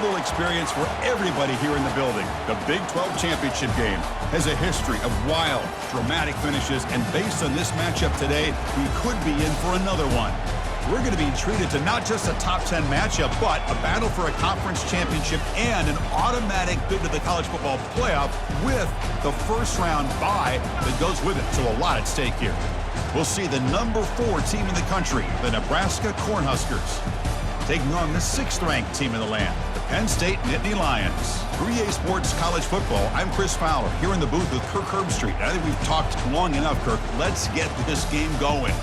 memorable experience for everybody here in the building. The Big 12 Championship game has a history of wild, dramatic finishes, and based on this matchup today, we could be in for another one. We're going to be treated to not just a top 10 matchup, but a battle for a conference championship and an automatic bid to the college football playoff with the first round bye that goes with it. So a lot at stake here. We'll see the number 4 team in the country, the Nebraska Cornhuskers, taking on the 6th-ranked team in the land, the Penn State Nittany Lions. 3A Sports College Football, I'm Chris Fowler, here in the booth with Kirk Herbstreit. I think we've talked long enough, Kirk. Let's get this game going.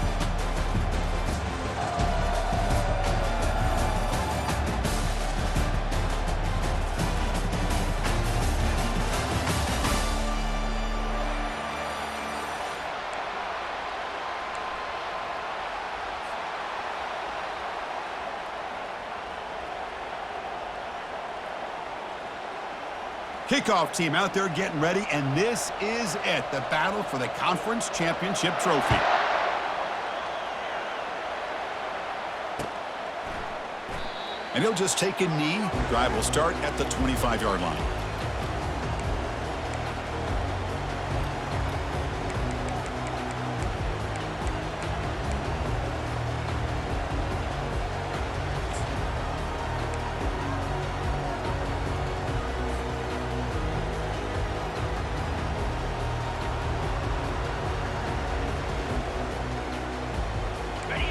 Kickoff team out there getting ready, and this is it, the battle for the conference championship trophy. And he'll just take a knee. Drive will start at the 25-yard line.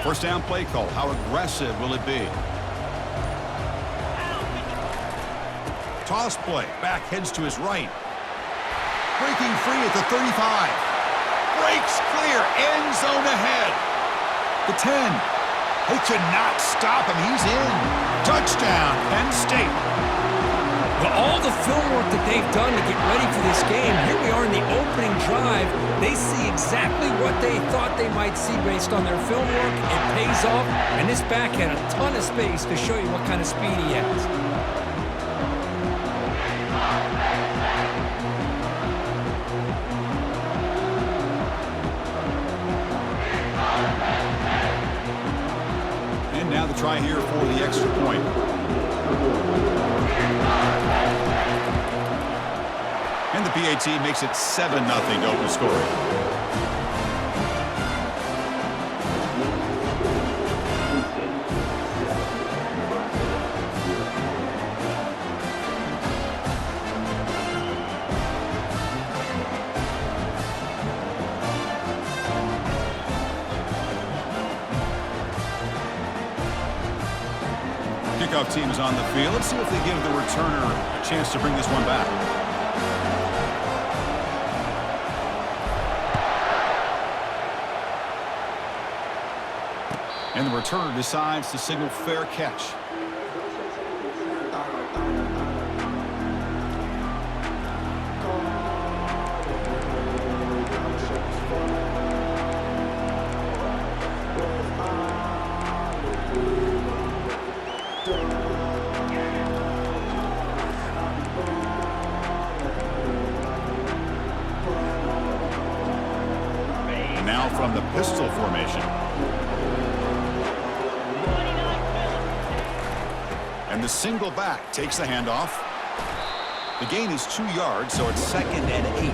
First down play call. How aggressive will it be? Toss play. Back heads to his right. Breaking free at the 35. Breaks clear. End zone ahead. The 10. They cannot stop him. He's in. Touchdown, Penn State. Well, all the film work that they've done to get ready for this game, here we are in the opening drive. They see exactly what they thought they might see based on their film work. It pays off, and this back had a ton of space to show you what kind of speed he has. And now the try here for the extra point. And the PAT makes it 7-0 to open scoring. Kickoff team is on the field. Let's see if they give the returner a chance to bring this one back. And the returner decides to signal fair catch. And now from the pistol formation. And the single back takes the handoff. The gain is 2 yards, so it's 2nd and 8.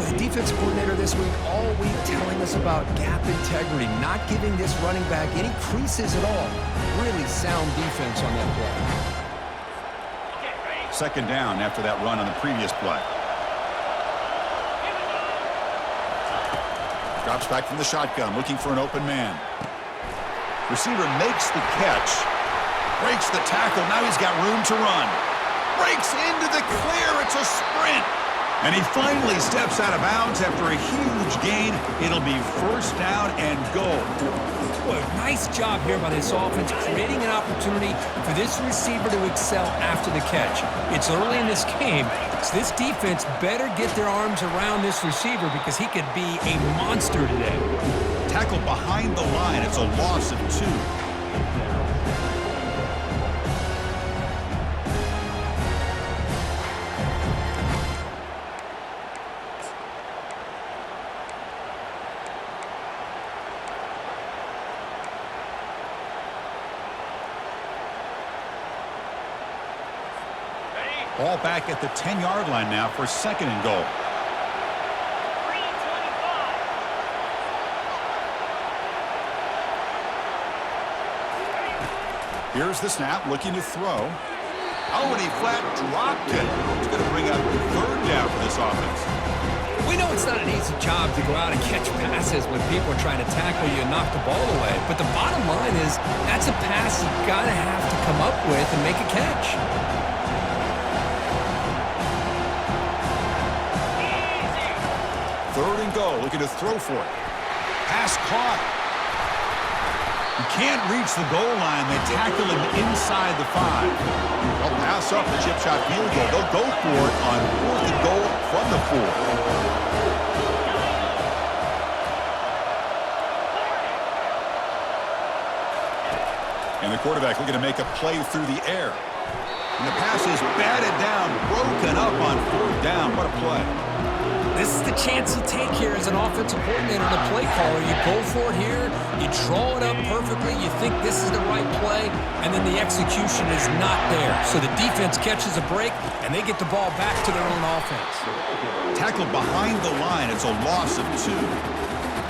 The defense coordinator this week all week telling us about gap integrity, not giving this running back any creases at all. Really sound defense on that play. 2nd down after that run on the previous play. Drops back from the shotgun, looking for an open man. Receiver makes the catch. Breaks the tackle. Now he's got room to run. Breaks into the clear. It's a sprint. And he finally steps out of bounds after a huge gain. It'll be 1st down and goal. Boy, nice job here by this offense, creating an opportunity for this receiver to excel after the catch. It's early in this game, so this defense better get their arms around this receiver because he could be a monster today. Tackle behind the line. It's a loss of 2. Ball back at the 10-yard line now for 2nd and goal. Here's the snap, looking to throw. Oh, and he flat dropped it. It's going to bring up 3rd down for this offense. We know it's not an easy job to go out and catch passes when people are trying to tackle you and knock the ball away. But the bottom line is that's a pass you got to have to come up with and make a catch. Third and goal, looking to throw for it. Pass caught. He can't reach the goal line. They tackle him inside the 5. They'll pass up the chip shot field goal. They'll go for it on 4th and goal from the 4. And the quarterback looking to make a play through the air. And the pass is batted down, broken up on 4th down. What a play. This is the chance you take here as an offensive coordinator and a play caller. You go for it here, you draw it up perfectly, you think this is the right play, and then the execution is not there. So the defense catches a break, and they get the ball back to their own offense. Tackled behind the line. It's a loss of 2.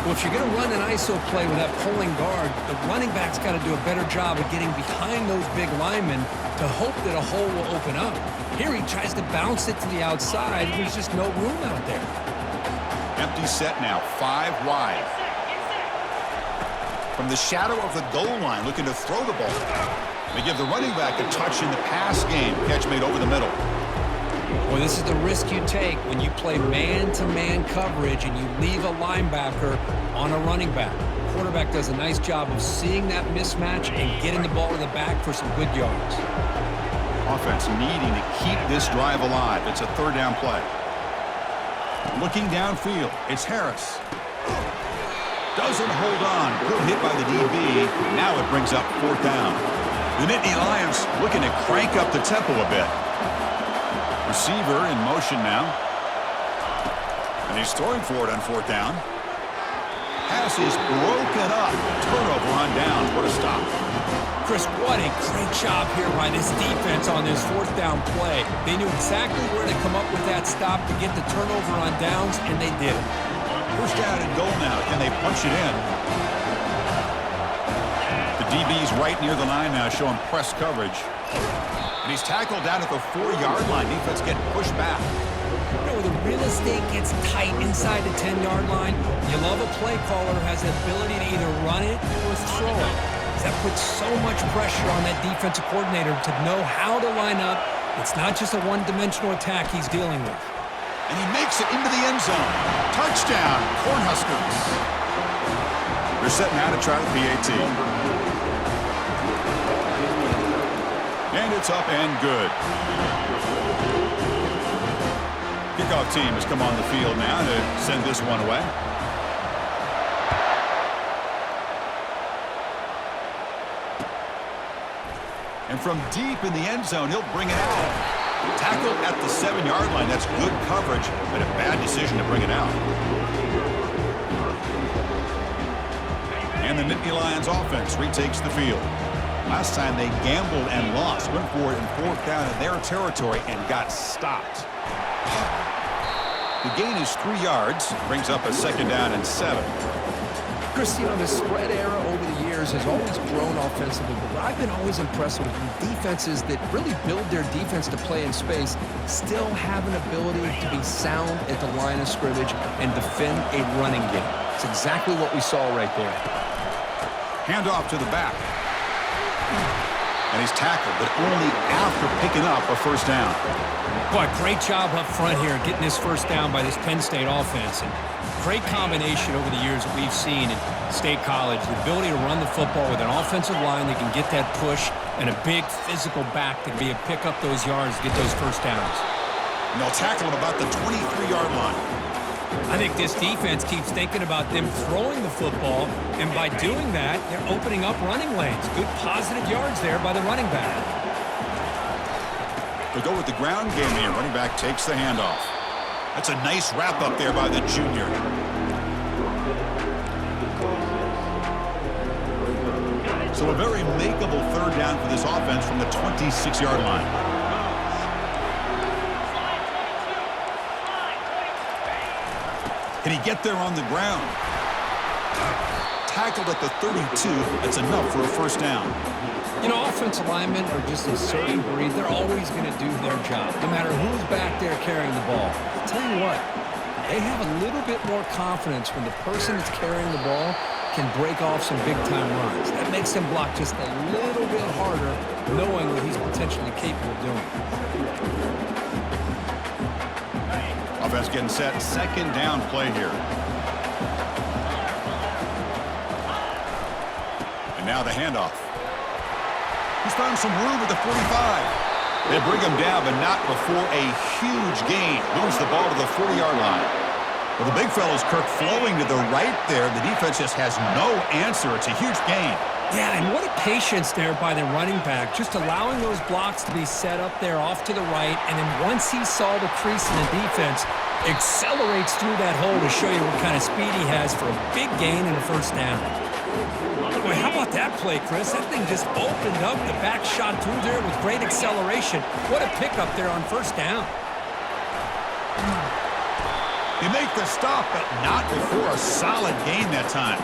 Well, if you're going to run an ISO play with that pulling guard, the running back's got to do a better job of getting behind those big linemen to hope that a hole will open up. Here he tries to bounce it to the outside. There's just no room out there. Empty set now, 5 wide. From the shadow of the goal line, looking to throw the ball. They give the running back a touch in the pass game. Catch made over the middle. Well, this is the risk you take when you play man-to-man coverage and you leave a linebacker on a running back. Quarterback does a nice job of seeing that mismatch and getting the ball to the back for some good yards. Offense needing to keep this drive alive. It's a 3rd down play. Looking downfield, it's Harris. Doesn't hold on. Good hit by the DB. Now it brings up 4th down. The Nittany Lions looking to crank up the tempo a bit. Receiver in motion now. And he's throwing for it on 4th down. Pass is broken up. Turnover on downs. What a stop. Chris, what a great job here by this defense on this 4th down play. They knew exactly where to come up with that stop to get the turnover on downs, and they did it. 1st down and goal now. Can they punch it in? The DB's right near the line now, showing press coverage. And he's tackled down at the 4-yard line. Defense getting pushed back. You know, the real estate gets tight inside the 10-yard line. You love a play caller who has the ability to either run it or throw it. That puts so much pressure on that defensive coordinator to know how to line up. It's not just a one-dimensional attack he's dealing with. And he makes it into the end zone. Touchdown, Cornhuskers. They're setting out to try the PAT. And it's up and good. Kickoff team has come on the field now to send this one away. And from deep in the end zone, he'll bring it out. Tackled at the 7-yard line. That's good coverage, but a bad decision to bring it out. And the Nittany Lions offense retakes the field. Last time they gambled and lost. Went for it in 4th down in their territory and got stopped. The gain is 3 yards. Brings up a 2nd down and 7. Chris, you know, the spread era over the years has always grown offensively, but what I've been always impressed with defenses that really build their defense to play in space still have an ability to be sound at the line of scrimmage and defend a running game. It's exactly what we saw right there. Handoff to the back. And he's tackled, but only after picking up a 1st down. Boy, great job up front here getting this 1st down by this Penn State offense. And great combination over the years that we've seen in State College. The ability to run the football with an offensive line that can get that push and a big physical back that can be able to pick up those yards to get those 1st downs. And they'll tackle him about the 23-yard line. I think this defense keeps thinking about them throwing the football, and by doing that, they're opening up running lanes. Good positive yards there by the running back. They go with the ground game here. Running back takes the handoff. That's a nice wrap up there by the junior. So a very makeable 3rd down for this offense from the 26-yard line. Can he get there on the ground? Tackled at the 32. That's enough for a first down. You know, offensive linemen are just a certain breed. They're always going to do their job, no matter who's back there carrying the ball. I'll tell you what, they have a little bit more confidence when the person that's carrying the ball can break off some big-time runs. That makes him block just a little bit harder, knowing what he's potentially capable of doing. Offense getting set. Second down play here. And now the handoff. He's found some room at the 45. They bring him down, but not before a huge gain. Moves the ball to the 40-yard line. Well, the big fellow's Kirk flowing to the right there. The defense just has no answer. It's a huge gain. Yeah, and what a patience there by the running back, just allowing those blocks to be set up there off to the right, and then once he saw the crease in the defense, accelerates through that hole to show you what kind of speed he has for a big gain and a first down. Boy, how about that play, Chris? That thing just opened up. The back shot through there with great acceleration. What a pickup there on first down. They make the stop, but not before a solid gain that time.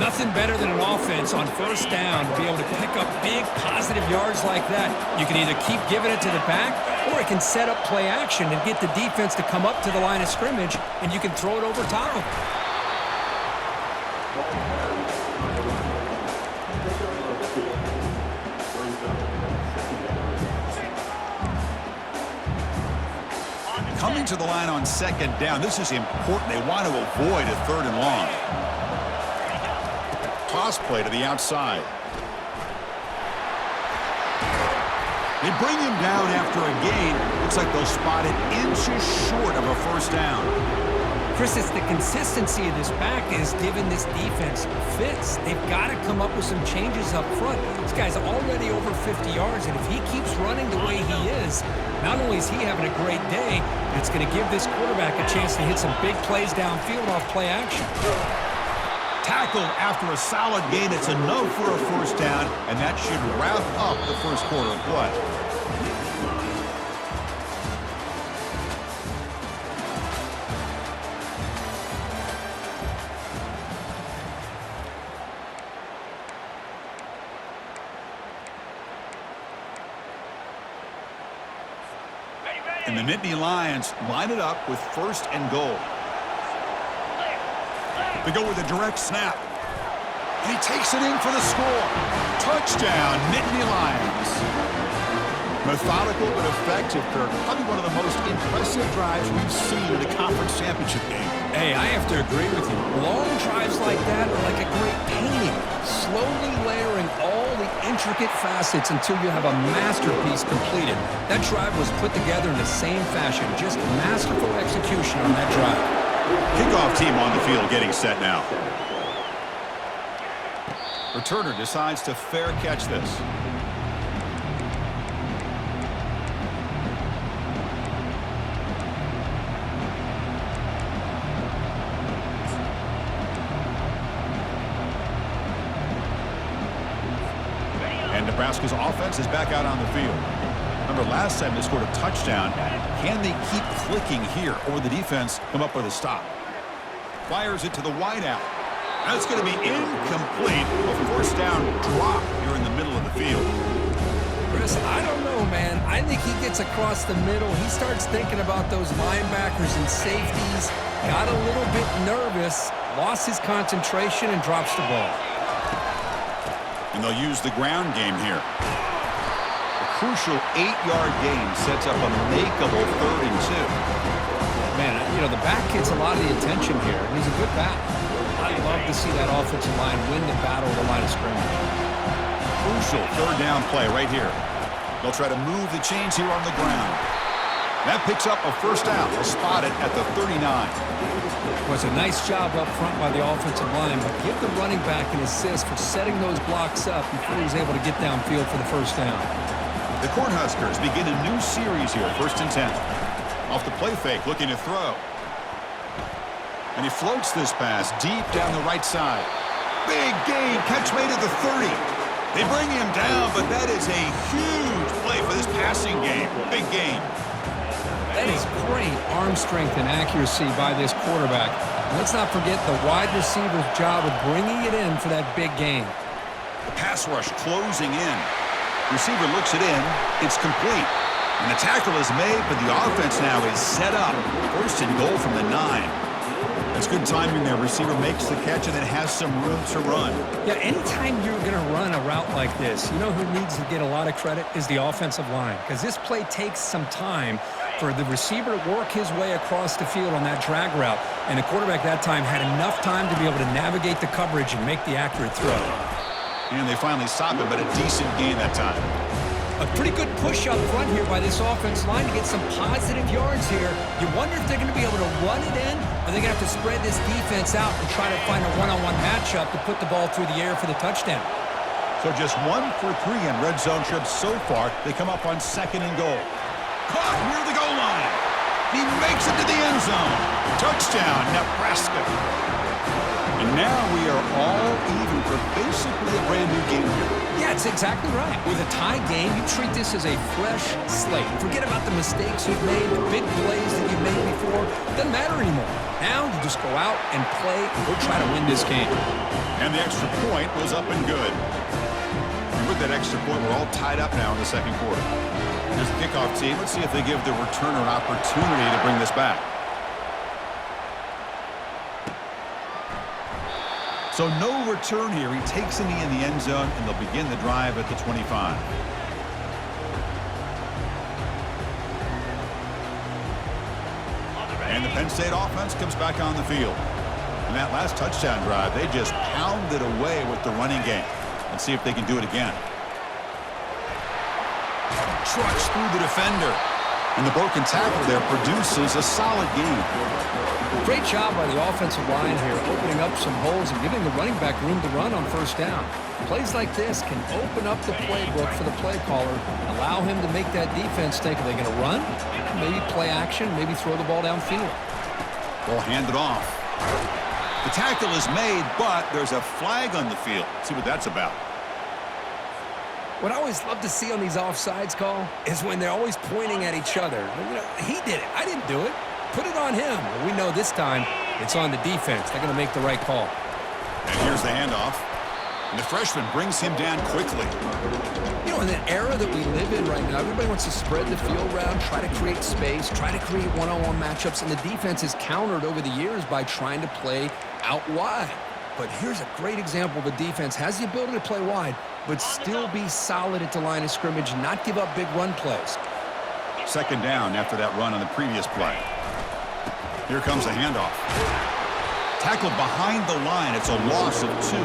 Nothing better than an offense on first down to be able to pick up big positive yards like that. You can either keep giving it to the back, or it can set up play action and get the defense to come up to the line of scrimmage, and you can throw it over top of them. Coming to the line on second down. This is important. They want to avoid a third and long. Toss play to the outside. They bring him down after a gain. Looks like they'll spot it inches short of a first down. Chris, it's the consistency of this back is giving this defense fits. They've got to come up with some changes up front. This guy's already over 50 yards, and if he keeps running the way he is, not only is he having a great day, but it's going to give this quarterback a chance to hit some big plays downfield off play action. Tackled after a solid gain. It's enough for a first down, and that should wrap up the first quarter of play. And the Nittany Lions line it up with first and goal. They go with a direct snap. And he takes it in for the score. Touchdown, Nittany Lions. Methodical but effective, Kirk. Probably one of the most impressive drives we've seen in a conference championship game. Hey, I have to agree with you. Long drives like that are like a great painting. Slowly layering all the intricate facets until you have a masterpiece completed. That drive was put together in the same fashion. Just masterful execution on that drive. Kickoff team on the field getting set now. Returner decides to fair catch this. And Nebraska's offense is back out on the field. Remember, last time they scored a touchdown. Can they keep clicking here, or the defense come up with a stop? Fires it to the wideout. That's going to be incomplete. A first down drop here in the middle of the field. Chris, I don't know, man. I think he gets across the middle. He starts thinking about those linebackers and safeties. Got a little bit nervous, lost his concentration, and drops the ball. And they'll use the ground game here. A crucial 8-yard gain sets up a makeable 3rd and 2. Man, you know, the back gets a lot of the attention here. He's a good back. I'd love to see that offensive line win the battle of the line of scrimmage. Crucial 3rd down play right here. They'll try to move the chains here on the ground. That picks up a first down. They'll spot it at the 39. Well, it's a nice job up front by the offensive line, but give the running back an assist for setting those blocks up before he was able to get downfield for the first down. The Cornhuskers begin a new series here, 1st and 10. Off the play fake, looking to throw. And he floats this pass deep down the right side. Big gain, catch made at the 30. They bring him down, but that is a huge play for this passing game. Big gain. That is great arm strength and accuracy by this quarterback. And let's not forget the wide receiver's job of bringing it in for that big game. The pass rush closing in. Receiver looks it in. It's complete. And the tackle is made, but the offense now is set up. First and goal from the 9. That's good timing there. Receiver makes the catch and then has some room to run. Yeah, anytime you're going to run a route like this, you know who needs to get a lot of credit is the offensive line, because this play takes some time for the receiver to work his way across the field on that drag route, and the quarterback that time had enough time to be able to navigate the coverage and make the accurate throw. And they finally stop it, but a decent gain that time. A pretty good push up front here by this offense line to get some positive yards here. You wonder if they're going to be able to run it in, or they're going to have to spread this defense out and try to find a one-on-one matchup to put the ball through the air for the touchdown. So just 1 for 3 in red zone trips so far. They come up on 2nd and goal. Caught near the goal line. He makes it to the end zone. Touchdown, Nebraska. And now we are all even for basically a brand new game here. Yeah, it's exactly right. With a tie game, you treat this as a fresh slate. Forget about the mistakes you've made, the big plays that you've made before. Doesn't matter anymore. Now you just go out and play and go try to win this game. And the extra point was up and good. And with that extra point, we're all tied up now in the 2nd quarter. Here's the kickoff team. Let's see if they give the returner an opportunity to bring this back. So no return here. He takes a knee in the end zone, and they'll begin the drive at the 25. And the Penn State offense comes back on the field. In that last touchdown drive, they just pounded away with the running game. Let's see if they can do it again. Trucks through the defender. And the broken tackle there produces a solid game. Great job by the offensive line here, opening up some holes and giving the running back room to run on 1st down. Plays like this can open up the playbook for the play caller, allow him to make that defense think, are they going to run? Maybe play action, maybe throw the ball downfield. Ball handed off. The tackle is made, but there's a flag on the field. Let's see what that's about. What I always love to see on these offsides call is when they're always pointing at each other. You know, he did it. I didn't do it. Put it on him. Well, we know this time it's on the defense. They're going to make the right call. And here's the handoff. And the freshman brings him down quickly. You know, in the era that we live in right now, everybody wants to spread the field around, try to create space, try to create one-on-one matchups, and the defense is countered over the years by trying to play out wide. But here's a great example of a defense has the ability to play wide, but still be solid at the line of scrimmage and not give up big run plays. 2nd down after that run on the previous play. Here comes the handoff. Tackled behind the line. It's a loss of 2.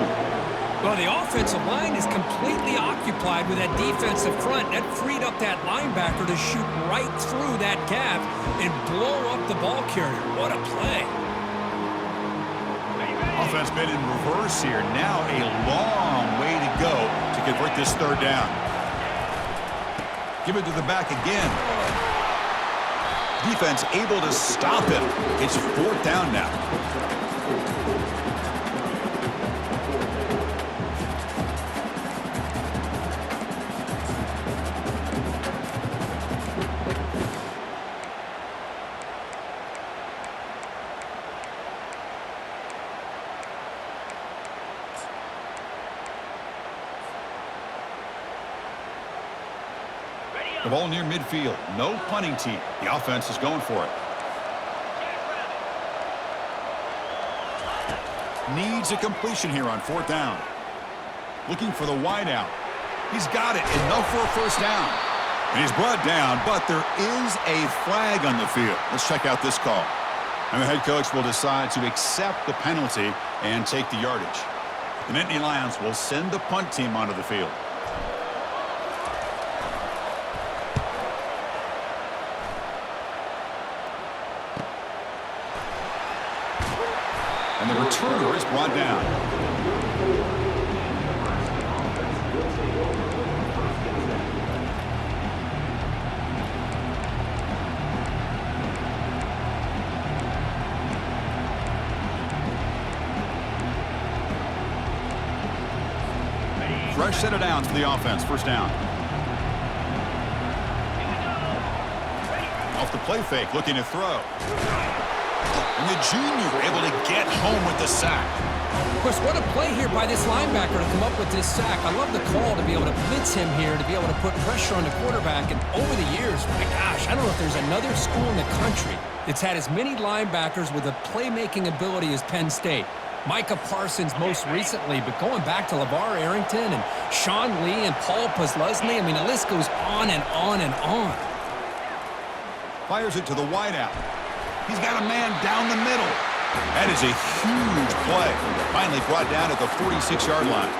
Well, the offensive line is completely occupied with that defensive front. That freed up that linebacker to shoot right through that gap and blow up the ball carrier. What a play. Offense been in reverse here. Now a long way to go to convert this 3rd down. Give it to the back again. Defense able to stop him. It's 4th down now. The ball near midfield. No punting team. The offense is going for it. Needs a completion here on 4th down. Looking for the wide out. He's got it. Enough for a 1st down. And he's brought down, but there is a flag on the field. Let's check out this call. And the head coach will decide to accept the penalty and take the yardage. The Nittany Lions will send the punt team onto the field. And the returner is brought down. Fresh set of downs for the offense. 1st down. Off the play fake, looking to throw. And the junior able to get home with the sack. Of course, what a play here by this linebacker to come up with this sack. I love the call to be able to blitz him here, to be able to put pressure on the quarterback. And over the years, my gosh, I don't know if there's another school in the country that's had as many linebackers with a playmaking ability as Penn State. Micah Parsons most recently, but going back to LeVar Arrington and Sean Lee and Paul Posluszny, I mean, the list goes on and on and on. Fires it to the wideout. He's got a man down the middle. That is a huge play. Finally brought down at the 46-yard line.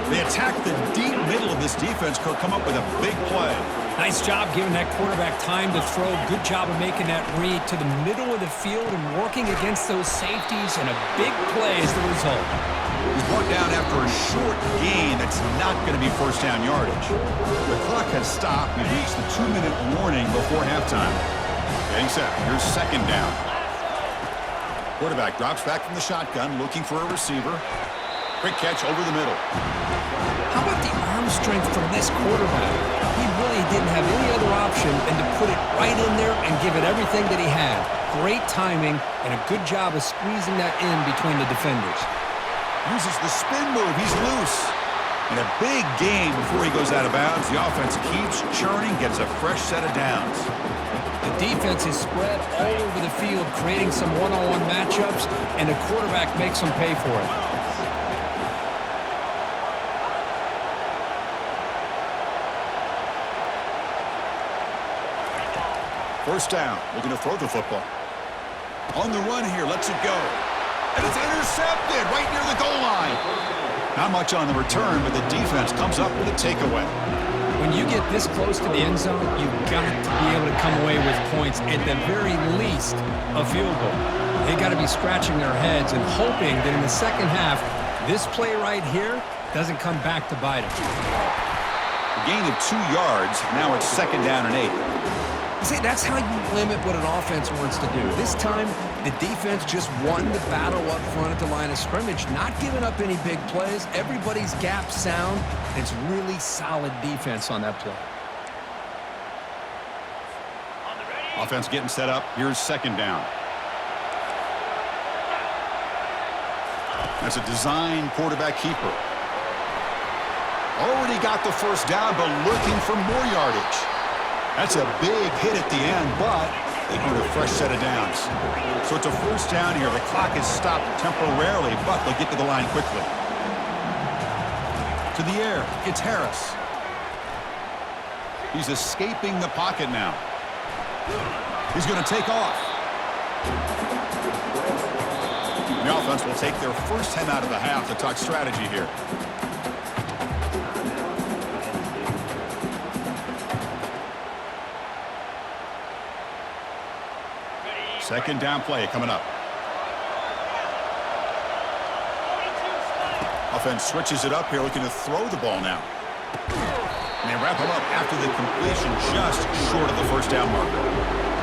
They attack the deep middle of this defense, Kirk, come up with a big play. Nice job giving that quarterback time to throw. Good job of making that read to the middle of the field and working against those safeties, and a big play is the result. He's brought down after a short gain that's not going to be first down yardage. The clock has stopped. We reached the 2-minute warning before halftime. Getting set. Here's second down. Quarterback drops back from the shotgun, looking for a receiver. Quick catch over the middle. How about the arm strength from this quarterback? He really didn't have any other option than to put it right in there and give it everything that he had. Great timing and a good job of squeezing that in between the defenders. Uses the spin move. He's loose. And a big gain before he goes out of bounds. The offense keeps churning, gets a fresh set of downs. The defense is spread all over the field, creating some one-on-one matchups, and the quarterback makes them pay for it. First down, looking to throw the football. On the run here, lets it go. And it's intercepted right near the goal line. Not much on the return, but the defense comes up with a takeaway. When you get this close to the end zone, you've got to be able to come away with points, at the very least, a field goal. They got to be scratching their heads and hoping that in the second half, this play right here doesn't come back to bite them. A gain of 2 yards, now it's second down and 8. See, that's how you limit what an offense wants to do. This time, the defense just won the battle up front at the line of scrimmage, not giving up any big plays. Everybody's gap sound. It's really solid defense on that play. Offense getting set up. Here's second down. That's a design quarterback keeper. Already got the first down, but looking for more yardage. That's a big hit at the end, but they need a fresh set of downs. So it's a first down here. The clock is stopped temporarily, but they'll get to the line quickly. To the air, it's Harris. He's escaping the pocket now. He's going to take off. The offense will take their first 10 out of the half to talk strategy here. Second down play coming up. Offense switches it up here, looking to throw the ball now. And they wrap him up after the completion, just short of the first down marker.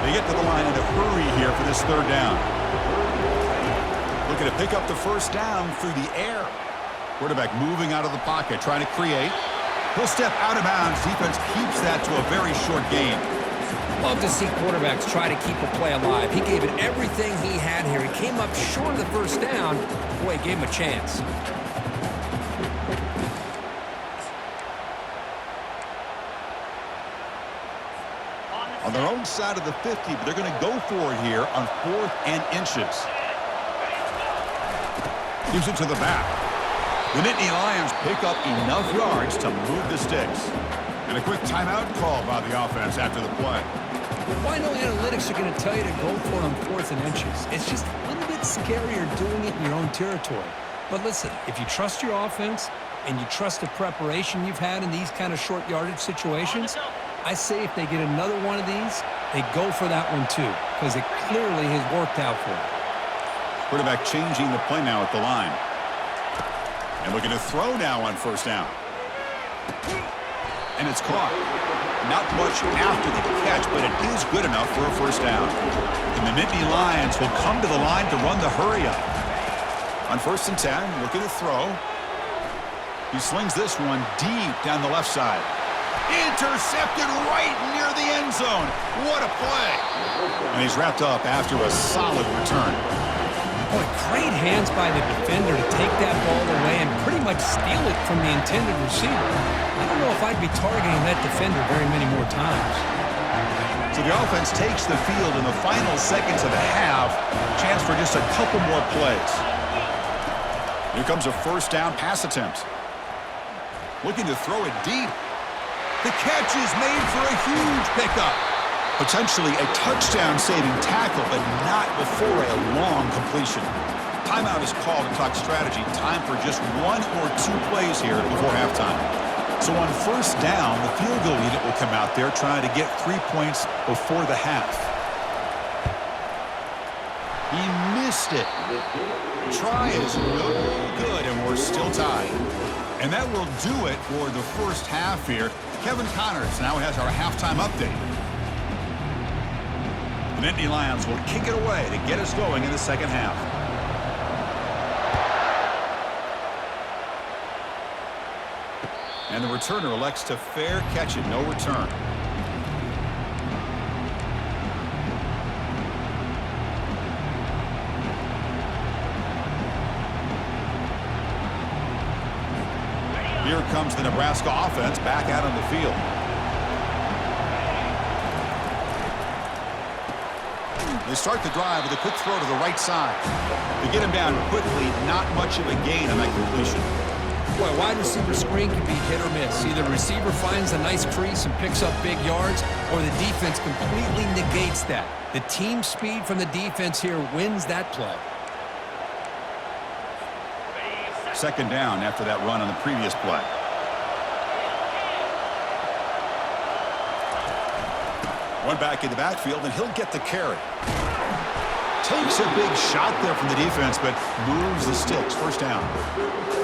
They get to the line in a hurry here for this third down. Looking to pick up the first down through the air. Quarterback moving out of the pocket, trying to create. He'll step out of bounds. Defense keeps that to a very short gain. Love to see quarterbacks try to keep a play alive. He gave it everything he had here. He came up short of the first down. Boy, gave him a chance. On their own side of the 50, but they're going to go for it here on 4th and inches. Gives it to the back. The Nittany Lions pick up enough yards to move the sticks. And a quick timeout call by the offense after the play. Well, I know analytics are going to tell you to go for it on 4th and inches. It's just a little bit scarier doing it in your own territory. But listen, if you trust your offense and you trust the preparation you've had in these kind of short yardage situations, I say if they get another one of these, they go for that one too, because it clearly has worked out for them. Quarterback changing the play now at the line. And looking to throw now on first down. And it's caught. Not much after the catch, but it is good enough for a first down. And the Nittany Lions will come to the line to run the hurry-up. On 1st and 10, looking to throw. He slings this one deep down the left side. Intercepted right near the end zone. What a play. And he's wrapped up after a solid return. Boy, great hands by the defender to take that ball away and pretty much steal it from the intended receiver. I don't know if I'd be targeting that defender very many more times. So the offense takes the field in the final seconds of the half. Chance for just a couple more plays. Here comes a first down pass attempt. Looking to throw it deep. The catch is made for a huge pickup. Potentially a touchdown-saving tackle, but not before a long completion. Timeout is called to talk strategy. Time for just 1 or 2 plays here before halftime. So on first down, the field goal unit will come out there trying to get 3 points before the half. He missed it. Try is no good, and we're still tied. And that will do it for the first half here. Kevin Connors now has our halftime update. The Nittany Lions will kick it away to get us going in the second half. And the returner elects to fair catch it, no return. Here comes the Nebraska offense back out on the field. They start the drive with a quick throw to the right side. They get him down quickly, not much of a gain on that completion. Boy, wide receiver screen can be hit or miss. Either the receiver finds a nice crease and picks up big yards, or the defense completely negates that. The team speed from the defense here wins that play. Second down after that run on the previous play. One back in the backfield, and he'll get the carry. Takes a big shot there from the defense, but moves the sticks. First down.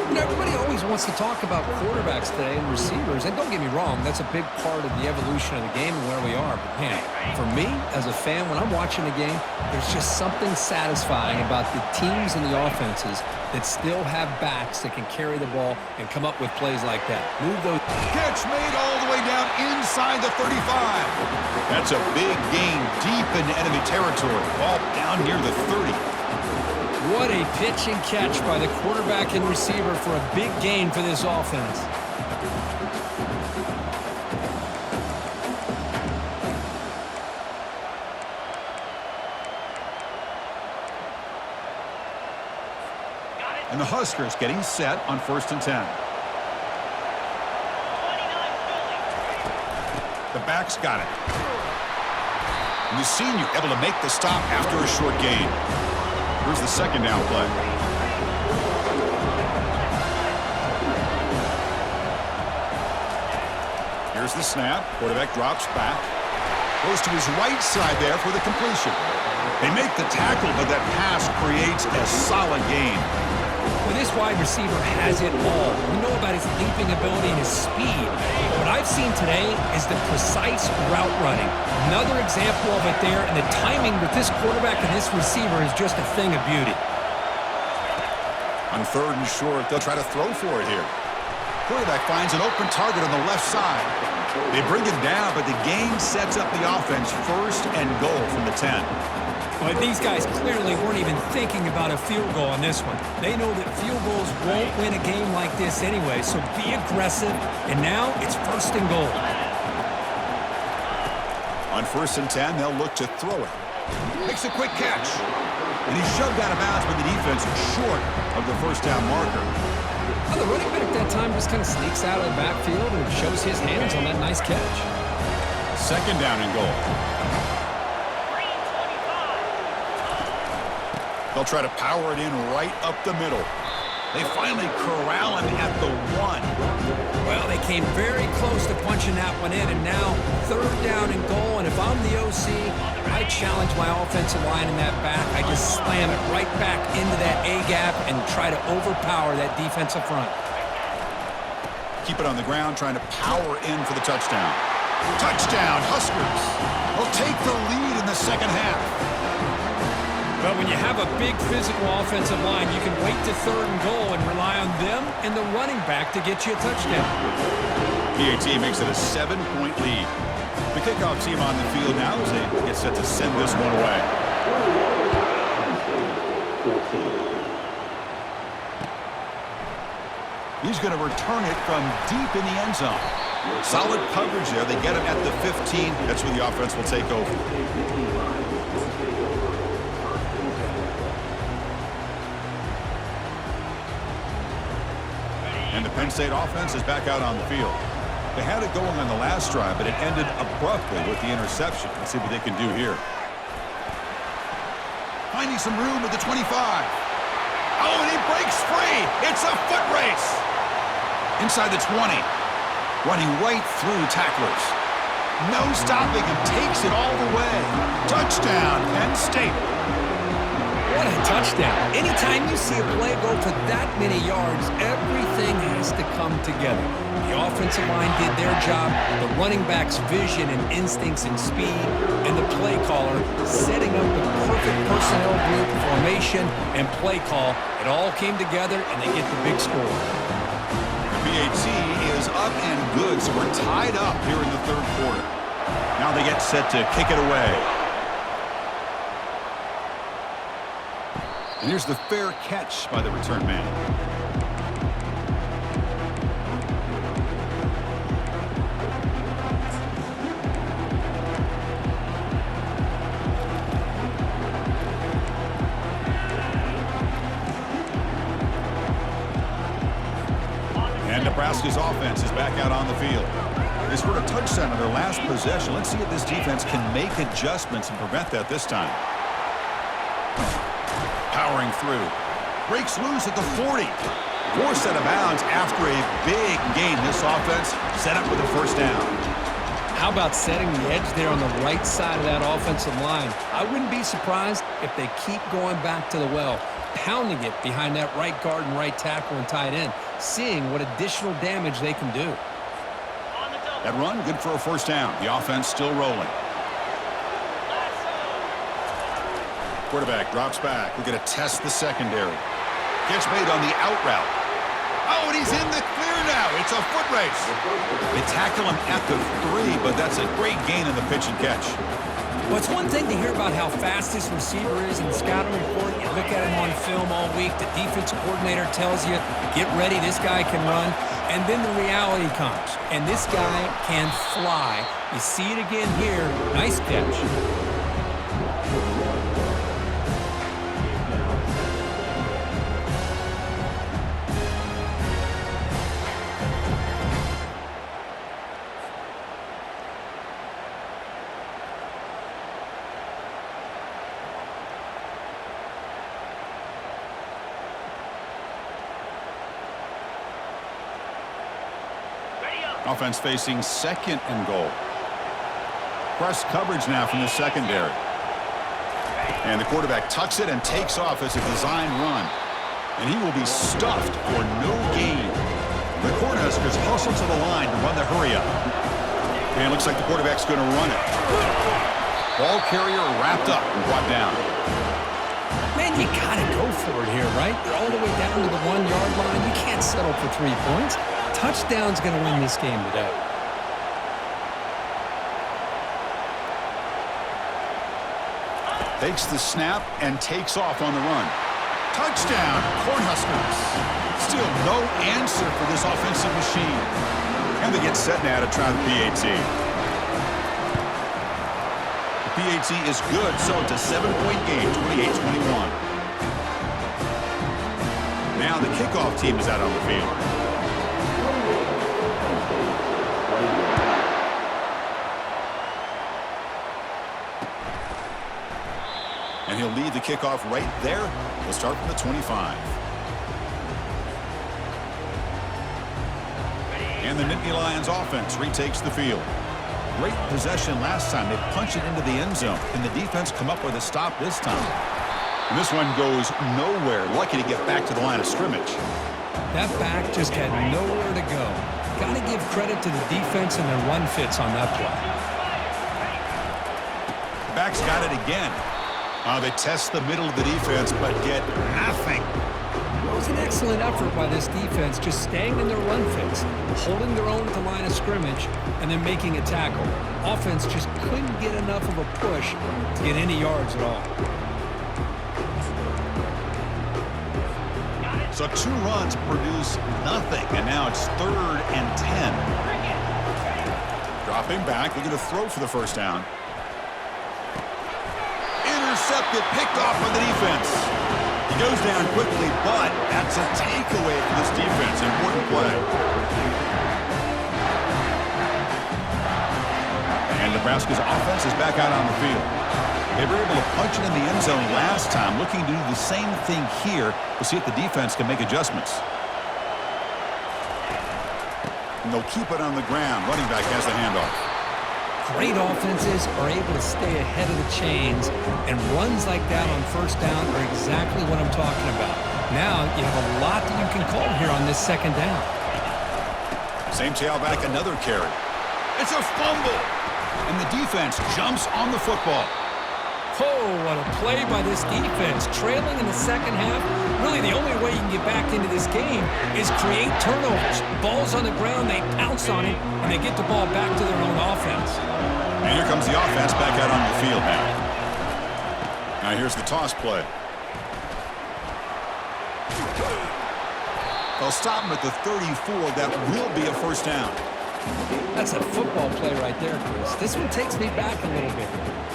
You know, everybody always wants to talk about quarterbacks today and receivers, and don't get me wrong, that's a big part of the evolution of the game and where we are. But man, for me, as a fan, when I'm watching the game, there's just something satisfying about the teams and the offenses that still have backs that can carry the ball and come up with plays like that. Move those. Catch made all the way down inside the 35. That's a big gain deep into enemy territory. Ball down near the 30. What a pitch and catch by the quarterback and receiver for a big gain for this offense. And the Huskers getting set on 1st and 10. The back's got it. And the senior able to make the stop after a short gain. Here's the second down play. Here's the snap. Quarterback drops back. Goes to his right side there for the completion. They make the tackle, but that pass creates a solid gain. Well, this wide receiver has it all. We know about his leaping ability and his speed. What I've seen today is the precise route running. Another example of it there, and the timing with this quarterback and this receiver is just a thing of beauty. On 3rd and short, they'll try to throw for it here. Quarterback finds an open target on the left side. They bring it down, but the gain sets up the offense 1st and goal from the 10. But these guys clearly weren't even thinking about a field goal on this one. They know that field goals won't win a game like this anyway, so be aggressive. And now it's 1st and goal. On 1st and 10, they'll look to throw it. Makes a quick catch. And he's shoved out of bounds by the defense short of the first down marker. Well, the running back that time just kind of sneaks out of the backfield and shows his hands on that nice catch. 2nd down and goal. They'll try to power it in right up the middle. They finally corral him at the 1. Well, they came very close to punching that one in, and now 3rd down and goal. And if I'm the OC, I challenge my offensive line in that back. I just slam it right back into that A-gap and try to overpower that defensive front. Keep it on the ground, trying to power in for the touchdown. Touchdown, Huskers. They'll take the lead in the second half. But when you have a big physical offensive line, you can wait to 3rd and goal and rely on them and the running back to get you a touchdown. PAT makes it a 7-point lead. The kickoff team on the field now as they get set to send this one away. He's going to return it from deep in the end zone. Solid coverage there. They get him at the 15. That's where the offense will take over. And the Penn State offense is back out on the field. They had it going on the last drive, but it ended abruptly with the interception. Let's see what they can do here. Finding some room at the 25. Oh, and he breaks free. It's a foot race. Inside the 20. Running right through tacklers. No stopping him. Takes it all the way. Touchdown, Penn State. What a touchdown. Anytime you see a play go for that many yards, everything has to come together. The offensive line did their job, the running back's vision and instincts and speed, and the play caller setting up the perfect personnel group, formation, and play call. It all came together, and they get the big score. PAT is up and good, so we're tied up here in the third quarter. Now they get set to kick it away. And here's the fair catch by the return man. And Nebraska's offense is back out on the field. They scored a touchdown on their last possession. Let's see if this defense can make adjustments and prevent that this time. Powering through. Breaks loose at the 40. Forced out of bounds after a big gain. This offense set up with a first down. How about setting the edge there on the right side of that offensive line? I wouldn't be surprised if they keep going back to the well, pounding it behind that right guard and right tackle and tight end, seeing what additional damage they can do. That run, good for a first down. The offense still rolling. Quarterback drops back. We're going to test the secondary. Catch made on the out route. Oh, and he's in the clear now. It's a foot race. They tackle him at the 3, but that's a great gain in the pitch and catch. Well, it's one thing to hear about how fast this receiver is in the scouting report. You look at him on film all week. The defensive coordinator tells you, get ready, this guy can run. And then the reality comes, and this guy can fly. You see it again here. Nice catch. Offense facing second and goal. Press coverage now from the secondary. And the quarterback tucks it and takes off as a design run. And he will be stuffed for no gain. The Cornhuskers hustle to the line to run the hurry up. And it looks like the quarterback's going to run it. Ball carrier wrapped up and brought down. Man, you got to go for it here, right? You're all the way down to the 1-yard line. You can't settle for 3 points. Touchdown's going to win this game today. Takes the snap and takes off on the run. Touchdown, Cornhuskers. Still no answer for this offensive machine. And they get set now to try the PAT. The PAT is good, so it's a 7-point game, 28-21. Now the kickoff team is out on the field. And he'll lead the kickoff right there. We'll start from the 25. And the Nittany Lions offense retakes the field. Great possession last time. They punch it into the end zone. Can the defense come up with a stop this time? And this one goes nowhere. Lucky to get back to the line of scrimmage. That back just had nowhere to go. Got to give credit to the defense and their run fits on that play. The back's got it again. They test the middle of the defense, but get nothing. was an excellent effort by this defense, just staying in their run fix, holding their own at the line of scrimmage, and then making a tackle. Offense just couldn't get enough of a push to get any yards at all. So 2 runs produce nothing, and now it's 3rd and 10. Dropping back, looking to throw for the first down. Intercepted, picked off by the defense. He goes down quickly, but that's a takeaway for this defense. Important play. And Nebraska's offense is back out on the field. They were able to punch it in the end zone last time, looking to do the same thing here to see if the defense can make adjustments. And they'll keep it on the ground. Running back has the handoff. Great offenses are able to stay ahead of the chains, and runs like that on first down are exactly what I'm talking about. Now you have a lot that you can call here on this second down. Same tailback, another carry. It's a fumble, and the defense jumps on the football. Oh, what a play by this defense. Trailing in the second half, really the only way you can get back into this game is create turnovers. Ball's on the ground, they pounce on it, and they get the ball back to their own offense. And here comes the offense back out on the field now. Now here's the toss play. They'll stop him at the 34. That will be a first down. That's a football play right there, Chris. This one takes me back a little bit.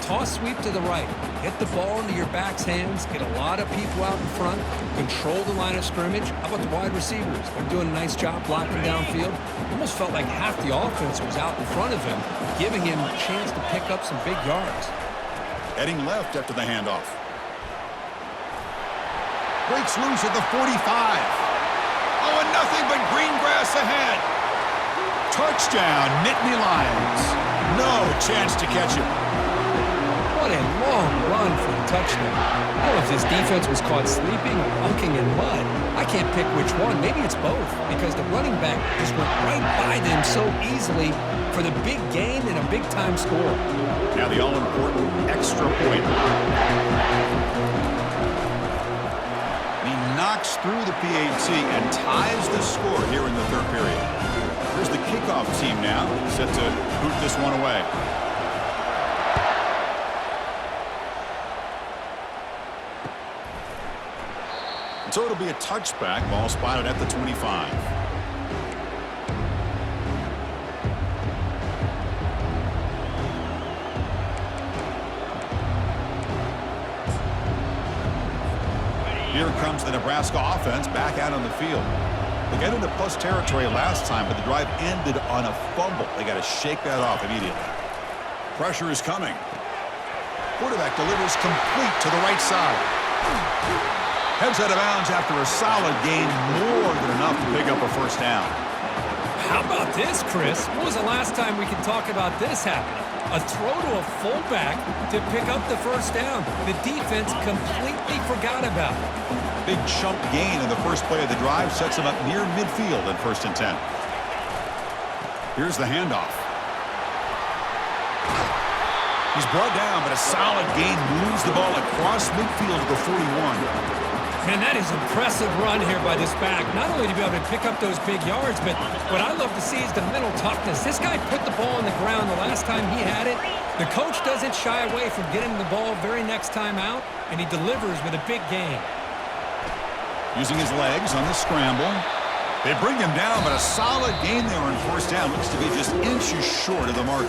Toss sweep to the right. Get the ball into your back's hands. Get a lot of people out in front. Control the line of scrimmage. How about the wide receivers? They're doing a nice job blocking downfield. Almost felt like half the offense was out in front of him, giving him a chance to pick up some big yards. Heading left after the handoff. Breaks loose at the 45. Oh, and nothing but green grass ahead. Touchdown, Nittany Lions. No chance to catch him. What a long run for a touchdown. I don't know if this defense was caught sleeping or unking in mud. I can't pick which one. Maybe it's both, because the running back just went right by them so easily for the big gain and a big-time score. Now the all-important extra point. And he knocks through the PAT and ties the score here in the third period. Here's the kickoff team now, set to boot this one away. And so it'll be a touchback, ball spotted at the 25. Here comes the Nebraska offense back out on the field. They got into plus territory last time, but the drive ended on a fumble. They got to shake that off immediately. Pressure is coming. Quarterback delivers complete to the right side. Heads out of bounds after a solid gain, more than enough to pick up a first down. How about this, Chris? When was the last time we could talk about this happening? A throw to a fullback to pick up the first down. The defense completely forgot about it. Big chunk gain in the first play of the drive sets him up near midfield at 1st and 10. Here's the handoff. He's brought down, but a solid gain moves the ball across midfield to the 41. Man, that is impressive run here by this back. Not only to be able to pick up those big yards, but what I love to see is the mental toughness. This guy put the ball on the ground the last time he had it. The coach doesn't shy away from getting the ball very next time out, and he delivers with a big gain. Using his legs on the scramble. They bring him down, but a solid gain there on first down. Looks to be just inches short of the mark.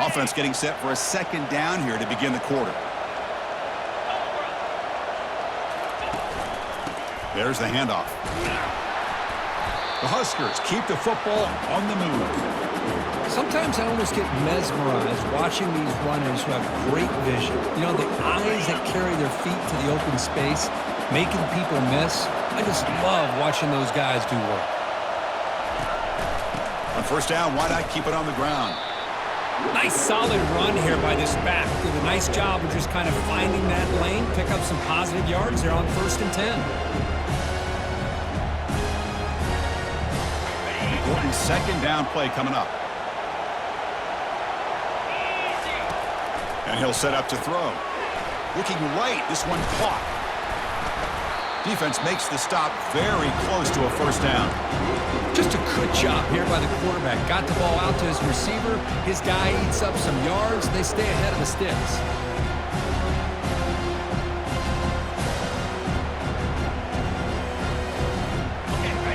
Offense getting set for a second down here to begin the quarter. There's the handoff. The Huskers keep the football on the move. Sometimes I almost get mesmerized watching these runners who have great vision. You know, the eyes that carry their feet to the open space, making people miss. I just love watching those guys do work. On first down, why not keep it on the ground? Nice solid run here by this back. Did a nice job of just kind of finding that lane, pick up some positive yards there on 1st and 10. exciting second down play coming up. And he'll set up to throw. Looking right, this one caught. Defense makes the stop very close to a first down. Just a good job here by the quarterback. Got the ball out to his receiver. His guy eats up some yards. They stay ahead of the sticks.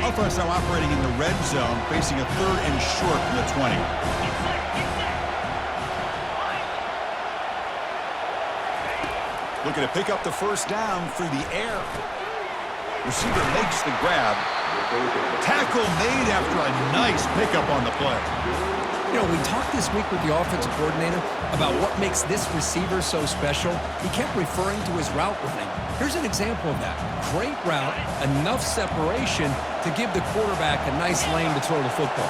Offense now operating in the red zone, facing a third and short from the 20. Looking to pick up the first down through the air. Receiver makes the grab. Tackle made after a nice pickup on the play. You know, we talked this week with the offensive coordinator about what makes this receiver so special. He kept referring to his route running. Here's an example of that. Great route, enough separation to give the quarterback a nice lane to throw the football.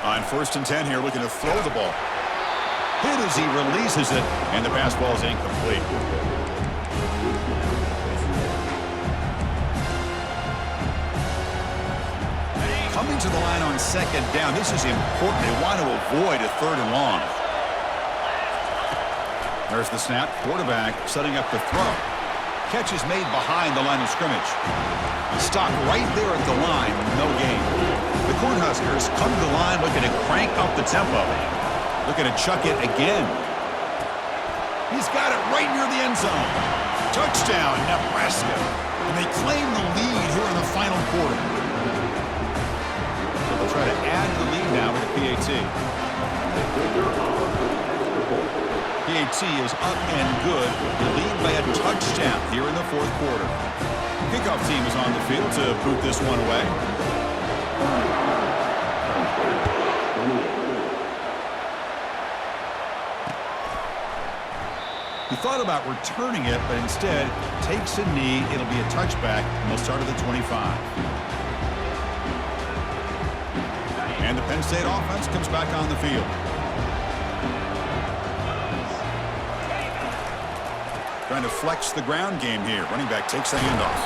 On 1st and 10 here, looking to throw the ball. Hit as he releases it, and the pass ball is incomplete. Coming to the line on second down, this is important. They want to avoid a third and long. There's the snap. Quarterback setting up the throw. Catch is made behind the line of scrimmage. Stopped right there at the line. No gain. The Cornhuskers come to the line looking to crank up the tempo. Looking to chuck it again. He's got it right near the end zone. Touchdown, Nebraska. And they claim the lead here in the final quarter. So they'll try to add the lead now with the PAT. PAT is up and good. The lead by a touchdown here in the fourth quarter. Kickoff team is on the field to boot this one away. He thought about returning it, but instead takes a knee. It'll be a touchback, and they'll start at the 25. And the Penn State offense comes back on the field. Trying to flex the ground game here. Running back takes the handoff.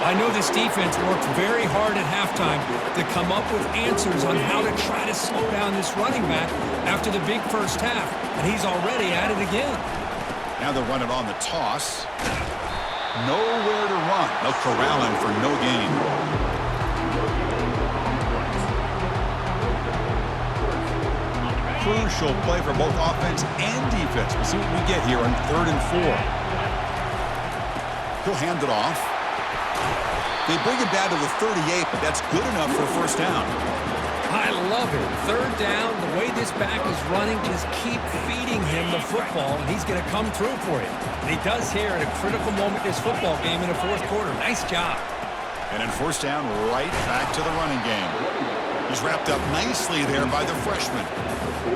I know this defense worked very hard at halftime to come up with answers on how to try to slow down this running back after the big first half, and he's already at it again. Now they'll run it on the toss. Nowhere to run. They'll corral him for no gain. Crucial play for both offense and defense. We'll see what we get here on 3rd and 4. He'll hand it off. They bring it down to the 38, but that's good enough for a first down. I love it. 3rd down, the way this back is running, just keep feeding him the football, and he's going to come through for you. And he does here at a critical moment in this football game in the fourth quarter. Nice job. And then first down, right back to the running game. He's wrapped up nicely there by the freshman.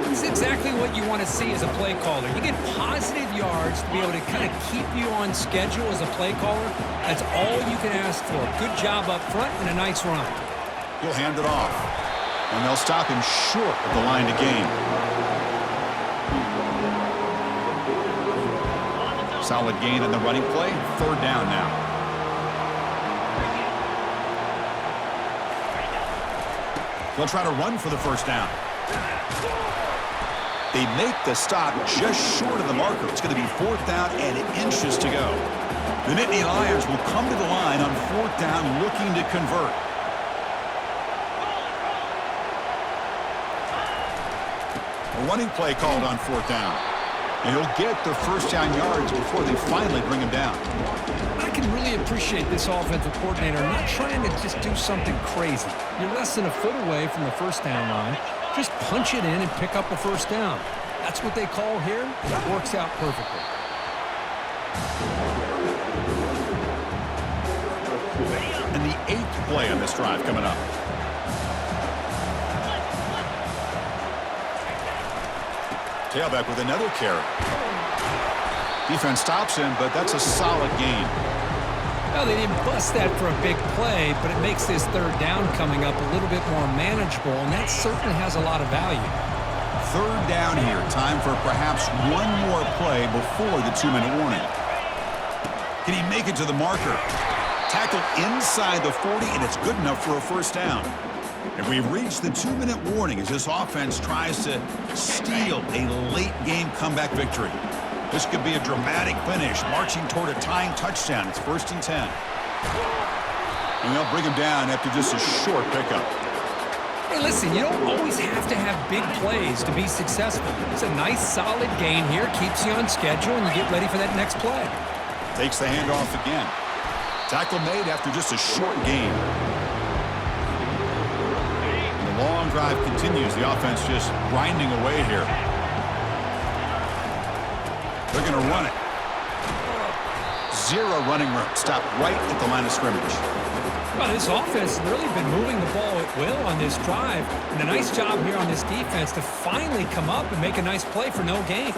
This is exactly what you want to see as a play caller. You get positive yards to be able to kind of keep you on schedule as a play caller. That's all you can ask for. Good job up front and a nice run. He'll hand it off. And they'll stop him short of the line to gain. Solid gain on the running play. 3rd down now. They'll try to run for the first down. They make the stop just short of the marker. It's going to be 4th down and inches to go. The Nittany Lions will come to the line on 4th down looking to convert. A running play called on 4th down. And he'll get the first down yards before they finally bring him down. I can really appreciate this offensive coordinator not trying to just do something crazy. You're less than a foot away from the first down line. Just punch it in and pick up a first down. That's what they call here, and it works out perfectly. And the 8th play on this drive coming up. Tailback with another carry. Defense stops him, but that's a solid gain. Well, they didn't bust that for a big play, but it makes this 3rd down coming up a little bit more manageable, and that certainly has a lot of value. 3rd down here. Time for perhaps one more play before the 2-minute warning. Can he make it to the marker? Tackle inside the 40, and it's good enough for a first down. And we've reached the 2-minute warning as this offense tries to steal a late-game comeback victory. This could be a dramatic finish, marching toward a tying touchdown. It's 1st and 10. And they'll bring him down after just a short pickup. Hey, listen, you don't always have to have big plays to be successful. It's a nice, solid gain here, keeps you on schedule, and you get ready for that next play. Takes the handoff again. Tackle made after just a short gain. And the long drive continues. The offense just grinding away here. They're going to run it. Zero running room. Stop right at the line of scrimmage. Well, this offense has really been moving the ball at will on this drive. And a nice job here on this defense to finally come up and make a nice play for no gain.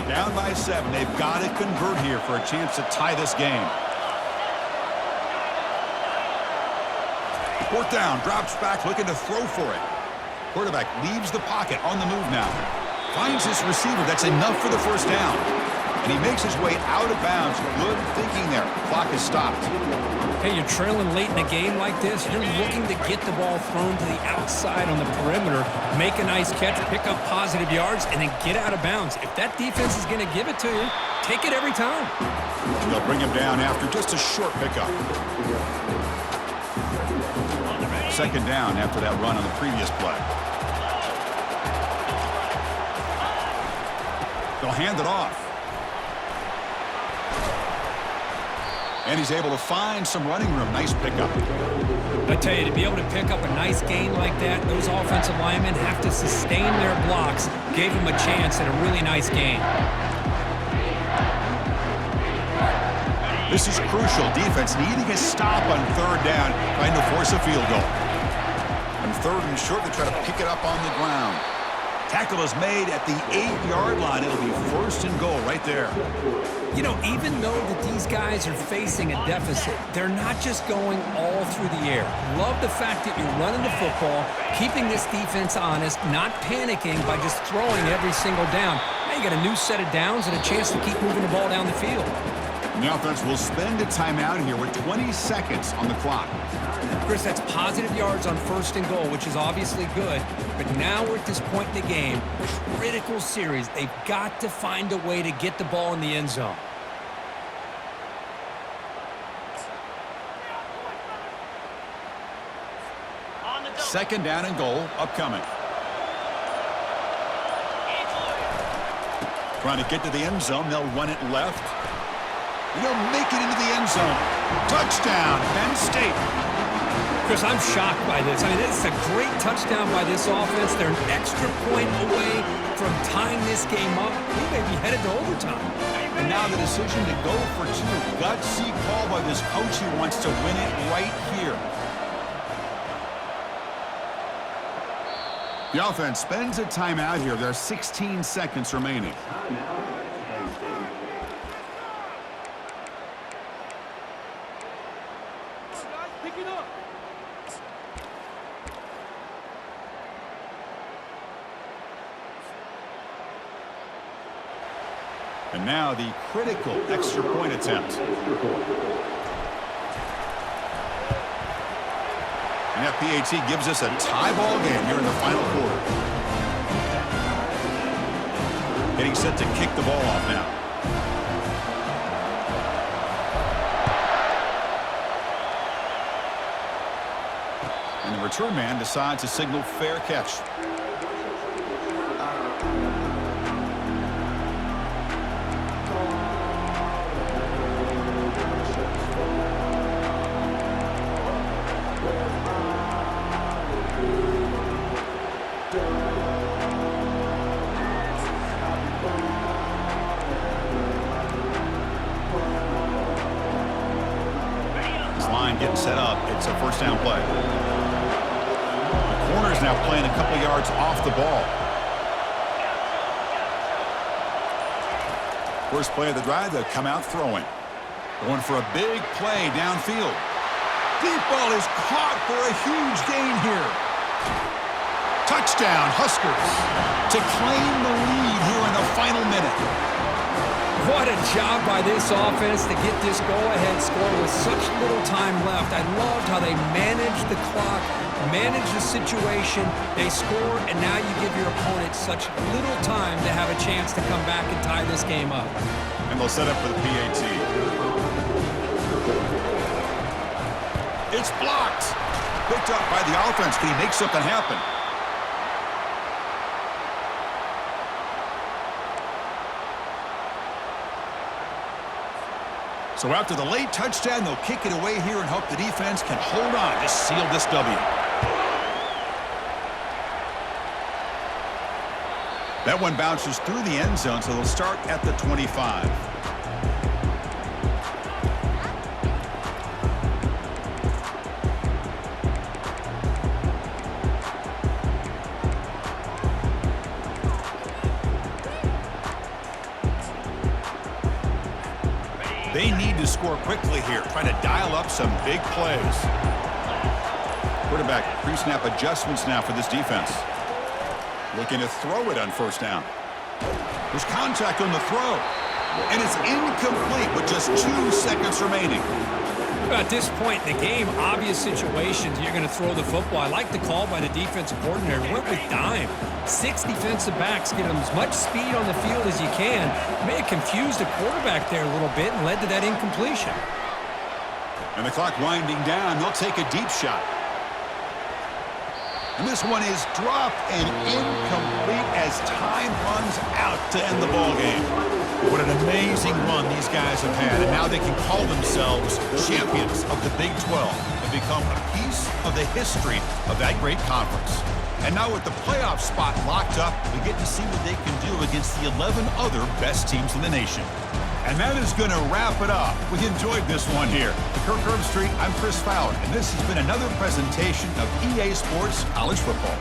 Down by 7. They've got to convert here for a chance to tie this game. 4th down. Drops back looking to throw for it. Quarterback leaves the pocket on the move now. Finds his receiver. That's enough for the first down. And he makes his way out of bounds. Good thinking there. Clock is stopped. Hey, you're trailing late in a game like this. You're looking to get the ball thrown to the outside on the perimeter, make a nice catch, pick up positive yards, and then get out of bounds. If that defense is going to give it to you, take it every time. They'll bring him down after just a short pickup. 2nd down after that run on the previous play. They'll hand it off. And he's able to find some running room. Nice pickup. I tell you, to be able to pick up a nice gain like that, those offensive linemen have to sustain their blocks. Gave him a chance at a really nice gain. This is crucial. Defense needing a stop on 3rd down, trying to force a field goal. On 3rd and short, they try to pick it up on the ground. Tackle is made at the 8-yard line. It'll be 1st and goal right there. You know, even though that these guys are facing a deficit, they're not just going all through the air. Love the fact that you're running the football, keeping this defense honest, not panicking by just throwing every single down. Now you got a new set of downs and a chance to keep moving the ball down the field. And the offense will spend a timeout here with 20 seconds on the clock. Chris, that's positive yards on 1st and goal, which is obviously good. But now we're at this point in the game, critical series. They've got to find a way to get the ball in the end zone. Second down and goal upcoming. Trying to get to the end zone. They'll run it left. They'll make it into the end zone. Touchdown, Penn State. Chris, I'm shocked by this. I mean, it's a great touchdown by this offense. They're an extra point away from tying this game up. We may be headed to overtime. And now the decision to go for 2. Gutsy call by this coach. He wants to win it right here. The offense spends a timeout here. There are 16 seconds remaining. And now the critical extra point attempt. And that PAT gives us a tie ball game here in the final quarter. Getting set to kick the ball off now. And the return man decides to signal fair catch. Getting set up. It's a first down play. The corner's now playing a couple yards off the ball. First play of the drive, they'll come out throwing. Going for a big play downfield. Deep ball is caught for a huge gain here. Touchdown, Huskers, to claim the lead here in the final minute. What a job by this offense to get this go-ahead score with such little time left. I loved how they managed the clock, managed the situation. They scored, and now you give your opponent such little time to have a chance to come back and tie this game up. And they'll set up for the PAT. It's blocked. Picked up by the offense. Can he make something happen? So after the late touchdown, they'll kick it away here and hope the defense can hold on to seal this W. That one bounces through the end zone, so they'll start at the 25. They need to score quickly here, trying to dial up some big plays. Quarterback pre-snap adjustments now for this defense. Looking to throw it on first down. There's contact on the throw. And it's incomplete with just 2 seconds remaining. At this point in the game, obvious situations, you're going to throw the football. I like the call by the defensive coordinator. Went with dime. 6 defensive backs, get them as much speed on the field as you can. May have confused the quarterback there a little bit and led to that incompletion. And the clock winding down, they'll take a deep shot. And this one is dropped and incomplete as time runs out to end the ball game. What an amazing run these guys have had, and now they can call themselves champions of the Big 12 and become a piece of the history of that great conference. And now with the playoff spot locked up, we get to see what they can do against the 11 other best teams in the nation. And that is going to wrap it up. We enjoyed this one here. For Kirk Herbstreit, I'm Chris Fowler, and this has been another presentation of EA Sports College Football.